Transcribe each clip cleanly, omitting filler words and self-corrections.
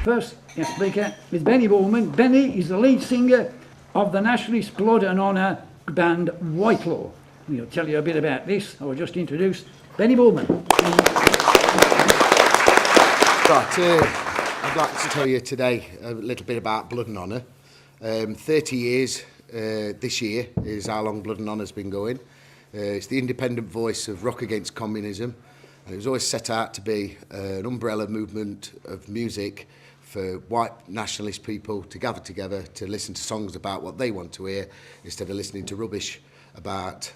First guest speaker is Benny Bullman. Benny is the lead singer of the Nationalist Blood and Honour band Whitelaw. He'll tell you a bit about this. I will just introduce Benny Bullman. Right, I'd like to tell you today a little bit about Blood and Honour. 30 years this year is how long Blood and Honour's been going. It's the independent voice of rock against communism, and it was always set out to be an umbrella movement of music for white nationalist people to gather together to listen to songs about what they want to hear instead of listening to rubbish about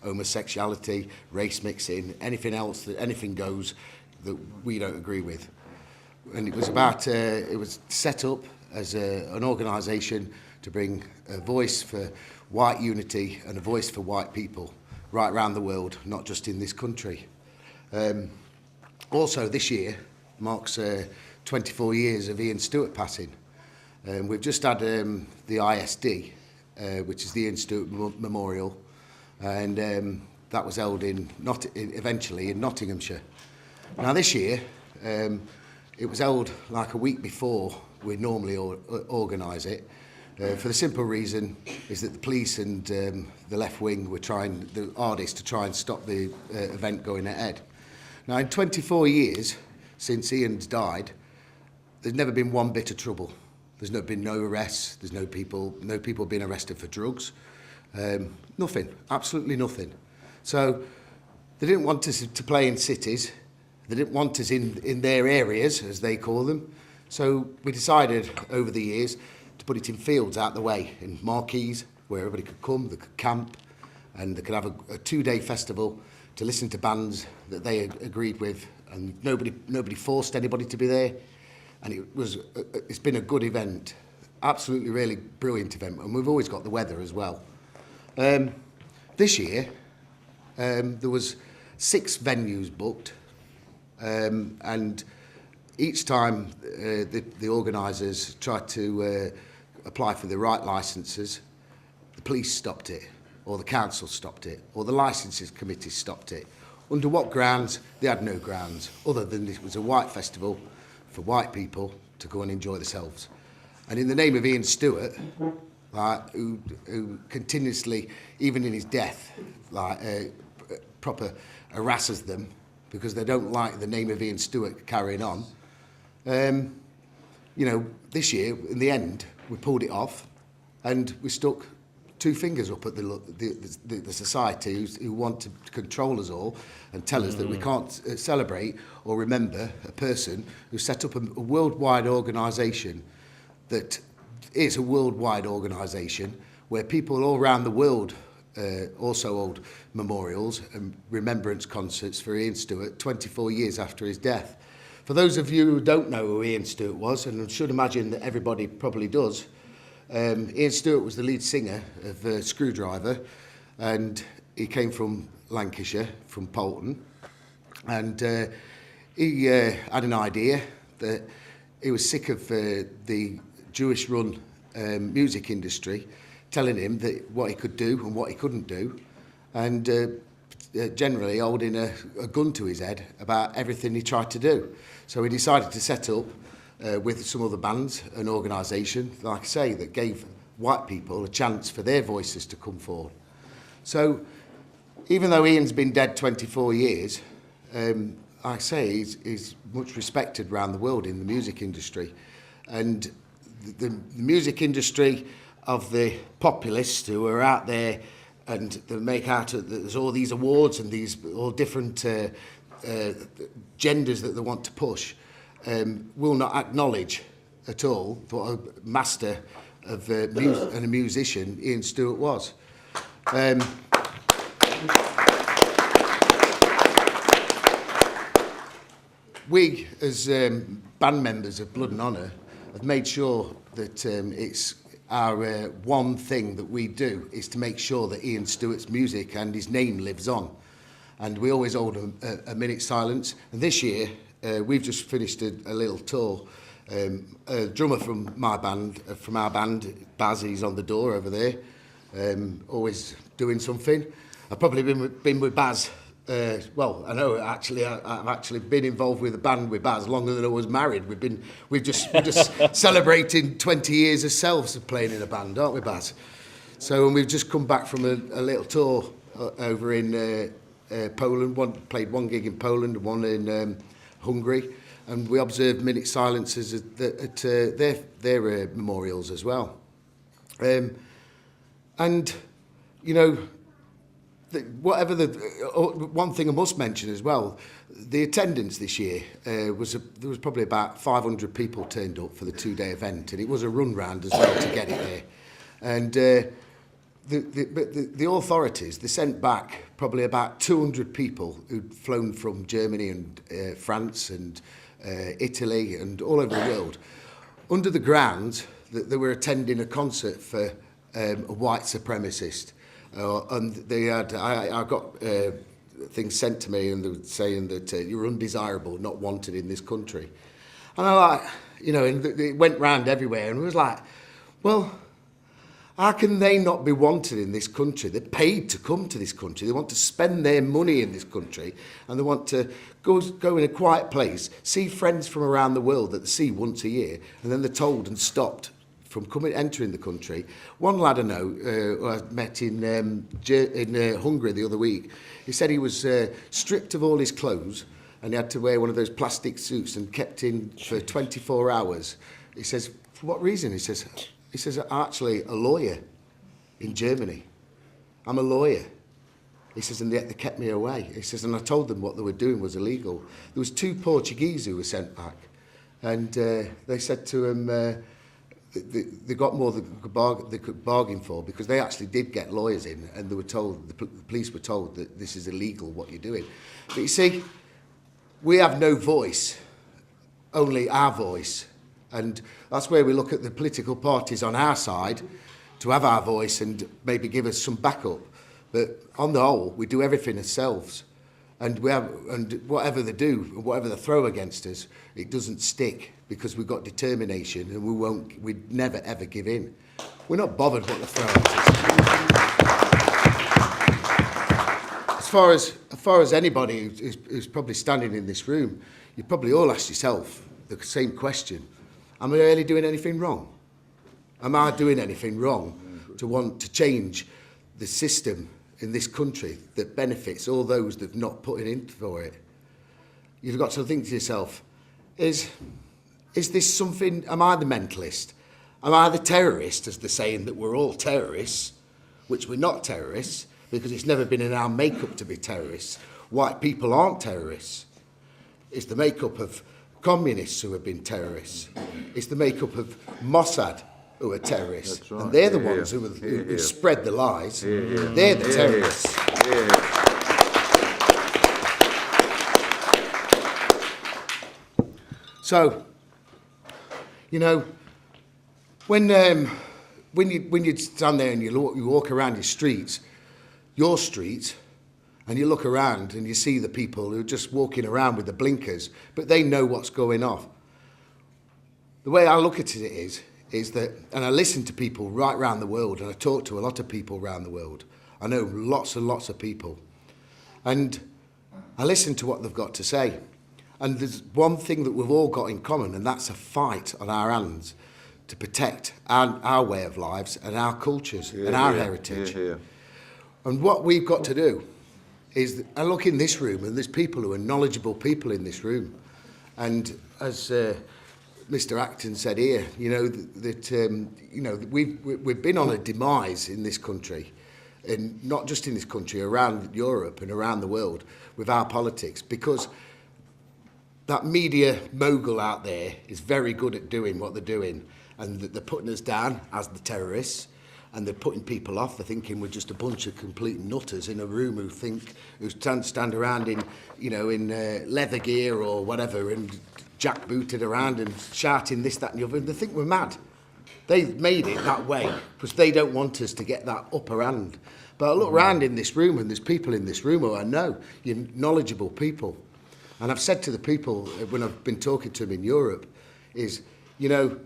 homosexuality, race mixing, anything else, that anything goes that we don't agree with. And it was about, it was set up as an organisation to bring a voice for white unity and a voice for white people right around the world, not just in this country. Also this year marks 24 years of Ian Stewart passing. We've just had the ISD, which is the Ian Stewart Memorial, and that was held eventually in Nottinghamshire. Now this year, it was held like a week before we normally organise it, for the simple reason is that the police and the left wing were trying, the artists, to try and stop the event going ahead. Now in 24 years since Ian's died, there's never been one bit of trouble. There's been no arrests, there's no people being arrested for drugs, nothing, absolutely nothing. So they didn't want us to play in cities, they didn't want us in their areas, as they call them. So we decided over the years to put it in fields out the way, in marquees, where everybody could come, they could camp, and they could have a two-day festival to listen to bands that they agreed with, and nobody forced anybody to be there. And it's been a good event, absolutely really brilliant event, and we've always got the weather as well. This year, there was 6 venues booked, and each time the organisers tried to apply for the right licences, the police stopped it, or the council stopped it, or the licences committee stopped it. Under what grounds? They had no grounds, other than it was a white festival for white people to go and enjoy themselves. And in the name of Ian Stewart, who continuously, even in his death, proper harasses them because they don't like the name of Ian Stewart carrying on. You know, this year, in the end, we pulled it off, and we stuck 2 fingers up at the society who want to control us all and tell us that we can't celebrate or remember a person who set up a worldwide organisation that is a worldwide organisation where people all around the world also hold memorials and remembrance concerts for Ian Stewart 24 years after his death. For those of you who don't know who Ian Stewart was, and I should imagine that everybody probably does, Ian Stewart was the lead singer of Screwdriver, and he came from Lancashire, from Bolton, and he had an idea that he was sick of the Jewish-run music industry telling him that what he could do and what he couldn't do, and generally holding a gun to his head about everything he tried to do. So he decided to set up, with some other bands, an organisation, like I say, that gave white people a chance for their voices to come forward. So even though Ian's been dead 24 years, like I say, he's much respected around the world in the music industry. And the music industry of the populists who are out there and they make out that there's all these awards and these all different genders that they want to push, will not acknowledge at all what a master of and a musician Ian Stewart was. We, as band members of Blood and Honour, have made sure that it's our one thing that we do is to make sure that Ian Stewart's music and his name lives on. And we always hold a minute's silence. And this year, we've just finished a little tour. A drummer from our band, Baz, he's on the door over there, always doing something. I've probably been with Baz well, I know actually I've actually been involved with a band with Baz longer than I was married. We're just celebrating 20 years ourselves of playing in a band, aren't we, Baz? So, and we've just come back from a little tour over in Poland. Played one gig in Poland, one in Hungary, and we observed minute silences at their memorials as well. And you know, one thing I must mention as well, the attendance this year there was probably about 500 people turned up for the 2-day event, and it was a run round as well to get it there. And the authorities, they sent back probably about 200 people who'd flown from Germany and France and Italy and all over the world under the grounds that they were attending a concert for a white supremacist. And they had, I got things sent to me, and they were saying that you're undesirable, not wanted in this country. And I like, you know, and it went round everywhere, and it was like, well, how can they not be wanted in this country? They're paid to come to this country. They want to spend their money in this country, and they want to go in a quiet place, see friends from around the world that they see once a year, and then they're told and stopped from entering the country. One lad I know, who I met in Hungary the other week, he said he was stripped of all his clothes, and he had to wear one of those plastic suits and kept in for 24 hours. He says, for what reason? He says, I'm actually a lawyer in Germany. I'm a lawyer. He says, and yet they kept me away. He says, and I told them what they were doing was illegal. There was 2 Portuguese who were sent back, and they said to him, they got more than they could bargain for, because they actually did get lawyers in, and they were told, the police were told that this is illegal, what you're doing. But you see, we have no voice, only our voice. And that's where we look at the political parties on our side to have our voice and maybe give us some backup. But on the whole, we do everything ourselves. And whatever they do, whatever they throw against us, it doesn't stick, because we've got determination, and we'd never ever give in. We're not bothered what they throw at us. As far as anybody who's probably standing in this room, you probably all ask yourself the same question. Am I really doing anything wrong? Am I doing anything wrong to want to change the system in this country that benefits all those that have not put in for it? You've got to think to yourself, is this something, am I the mentalist? Am I the terrorist, as they're saying that we're all terrorists, which we're not terrorists, because it's never been in our makeup to be terrorists. White people aren't terrorists. It's the makeup of communists who have been terrorists. It's the makeup of Mossad who are terrorists. That's right. And they're the ones who spread the lies. They're the terrorists. So, you know, when you stand there and you walk around your street, and you look around and you see the people who are just walking around with the blinkers, but they know what's going on. The way I look at it is that, and I listen to people right around the world, and I talk to a lot of people around the world. I know lots and lots of people. And I listen to what they've got to say. And there's one thing that we've all got in common, and that's a fight on our hands to protect our way of lives and our cultures and our heritage. And what we've got to do is, I look in this room, and there's people who are knowledgeable people in this room. And as Mr. Acton said here, you know, that we've been on a demise in this country, and not just in this country, around Europe and around the world, with our politics, because that media mogul out there is very good at doing what they're doing, and they're putting us down as the terrorists, and they're putting people off. They're thinking we're just a bunch of complete nutters in a room who stand around in leather gear or whatever, and jackbooted around and shouting this, that, and the other. And they think we're mad. They've made it that way because they don't want us to get that upper hand. But I look around in this room, and there's people in this room who I know, you're knowledgeable people. And I've said to the people when I've been talking to them in Europe is, you know,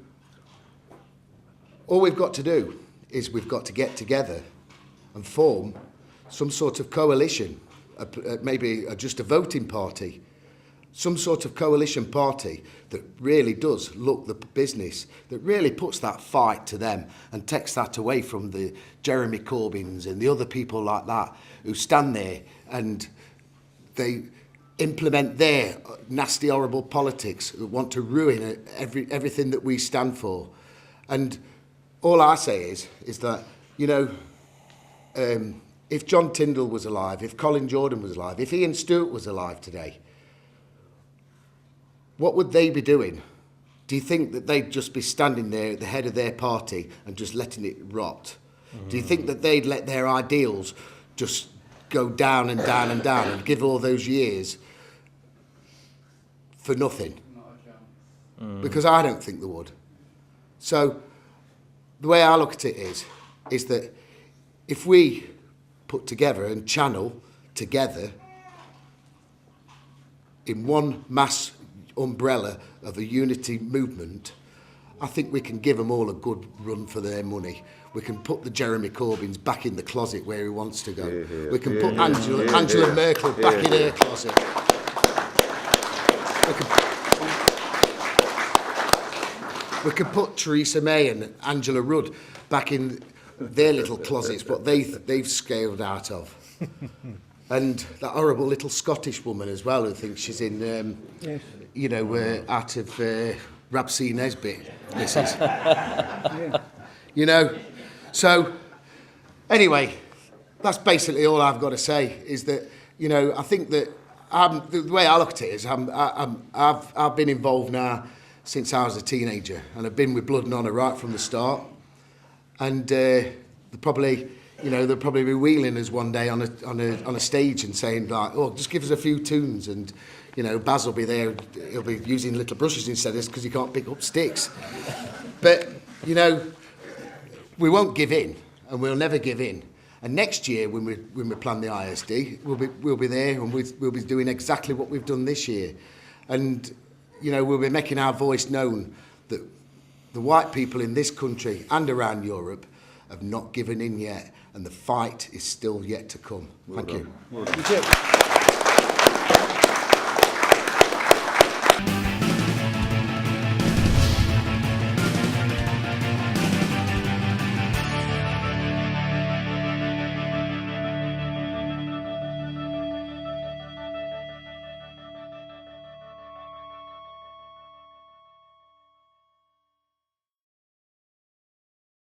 all we've got to do is we've got to get together and form some sort of coalition just a voting party, some sort of coalition party that really does look the business, that really puts that fight to them and takes that away from the Jeremy Corbyns and the other people like that who stand there and they implement their nasty, horrible politics, who want to ruin everything that we stand for. And all I say is that, you know, if John Tyndall was alive, if Colin Jordan was alive, if Ian Stewart was alive today, what would they be doing? Do you think that they'd just be standing there at the head of their party and just letting it rot? Do you think that they'd let their ideals just go down and down and down and give all those years for nothing? Because I don't think they would. So the way I look at it is that if we put together and channel together in one mass umbrella of a unity movement, I think we can give them all a good run for their money. We can put the Jeremy Corbyns back in the closet where he wants to go. We can put Angela Merkel back in her closet. We can put Theresa May and Angela Rudd back in their little closets, what they've scaled out of. And that horrible little Scottish woman as well, who thinks she's in, yes. You know, out of Rabsy Nesbitt. Yeah. You know, so anyway, that's basically all I've got to say. Is that, you know, I think that the way I look at it is I've been involved now since I was a teenager, and I've been with Blood and Honour right from the start. And they'll probably be wheeling us one day on a stage and saying like, "Oh, just give us a few tunes," and you know, Baz will be there. He'll be using little brushes instead of this because he can't pick up sticks. But you know, we won't give in, and we'll never give in. And next year, when we plan the ISD, we'll be there, and we'll be doing exactly what we've done this year. And you know, we'll be making our voice known that the white people in this country and around Europe have not given in yet, and the fight is still yet to come. Thank you.